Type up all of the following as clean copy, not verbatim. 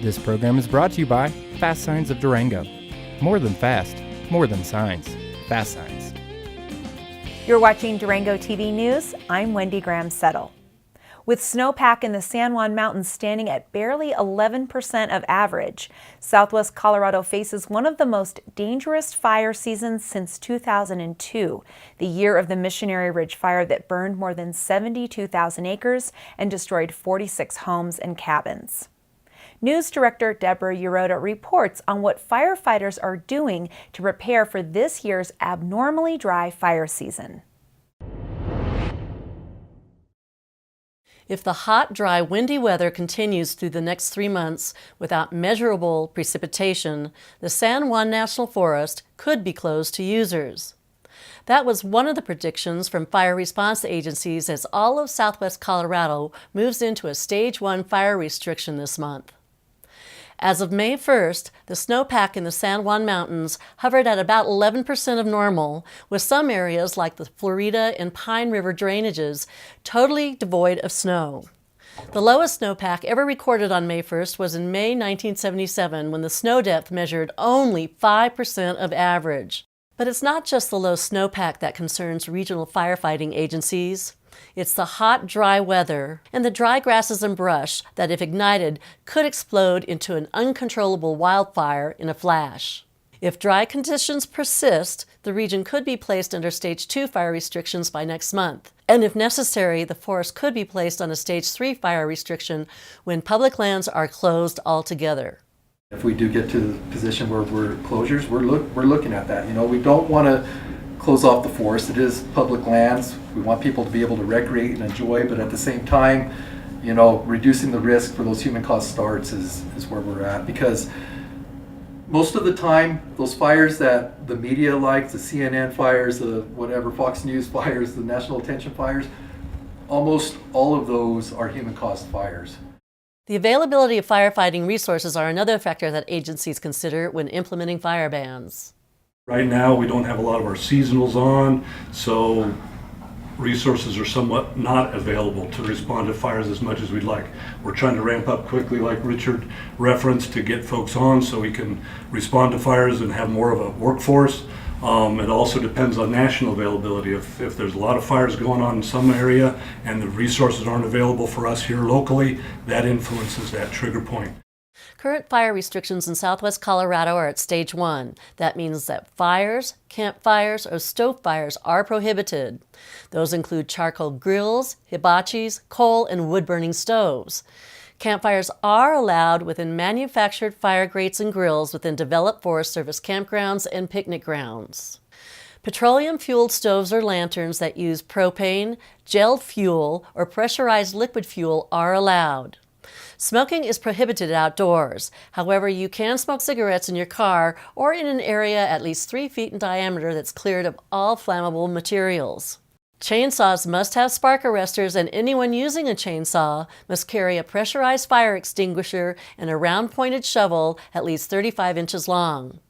This program is brought to you by FASTSIGNS of Durango. More than fast, more than signs. FASTSIGNS. You're watching Durango TV News. I'm Wendy Graham-Settle. With snowpack in the San Juan Mountains standing at barely 11% of average, Southwest Colorado faces one of the most dangerous fire seasons since 2002, the year of the Missionary Ridge fire that burned more than 72,000 acres and destroyed 46 homes and cabins. News Director Deborah Uroda reports on what firefighters are doing to prepare for this year's abnormally dry fire season. If the hot, dry, windy weather continues through the next 3 months without measurable precipitation, the San Juan National Forest could be closed to users. That was one of the predictions from fire response agencies as all of southwest Colorado moves into a Stage 1 fire restriction this month. As of May 1st, the snowpack in the San Juan Mountains hovered at about 11% of normal, with some areas like the Florida and Pine River drainages totally devoid of snow. The lowest snowpack ever recorded on May 1st was in May 1977, when the snow depth measured only 5% of average. But it's not just the low snowpack that concerns regional firefighting agencies. It's the hot, dry weather and the dry grasses and brush that, if ignited, could explode into an uncontrollable wildfire in a flash. If dry conditions persist, the region could be placed under Stage 2 fire restrictions by next month. And if necessary, the forest could be placed on a Stage 3 fire restriction when public lands are closed altogether. If we do get to the position where we're closures, we're looking at that. We don't want to close off the forest. It is public lands. We want people to be able to recreate and enjoy, but at the same time, reducing the risk for those human-caused starts is where we're at. Because most of the time, those fires that the media likes, the CNN fires, the whatever, Fox News fires, the national attention fires, almost all of those are human-caused fires. The availability of firefighting resources are another factor that agencies consider when implementing fire bans. Right now, we don't have a lot of our seasonals on, so resources are somewhat not available to respond to fires as much as we'd like. We're trying to ramp up quickly, like Richard referenced, to get folks on so we can respond to fires and have more of a workforce. It also depends on national availability. If there's a lot of fires going on in some area and the resources aren't available for us here locally, that influences that trigger point. Current fire restrictions in southwest Colorado are at Stage 1. That means that fires, campfires, or stove fires are prohibited. Those include charcoal grills, hibachis, coal, and wood-burning stoves. Campfires are allowed within manufactured fire grates and grills within developed Forest Service campgrounds and picnic grounds. Petroleum-fueled stoves or lanterns that use propane, gelled fuel, or pressurized liquid fuel are allowed. Smoking is prohibited outdoors. However, you can smoke cigarettes in your car or in an area at least 3 feet in diameter that's cleared of all flammable materials. Chainsaws must have spark arresters, and anyone using a chainsaw must carry a pressurized fire extinguisher and a round-pointed shovel at least 35 inches long.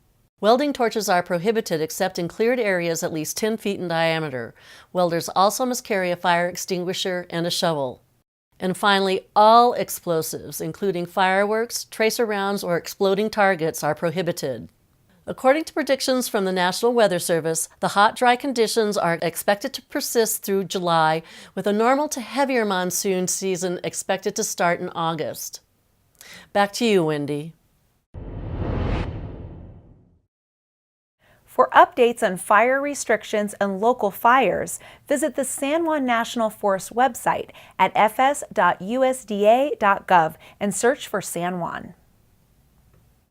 Welding torches are prohibited except in cleared areas at least 10 feet in diameter. Welders also must carry a fire extinguisher and a shovel. And finally, all explosives, including fireworks, tracer rounds, or exploding targets, are prohibited. According to predictions from the National Weather Service, the hot, dry conditions are expected to persist through July, with a normal to heavier monsoon season expected to start in August. Back to you, Wendy. For updates on fire restrictions and local fires, visit the San Juan National Forest website at fs.usda.gov and search for San Juan.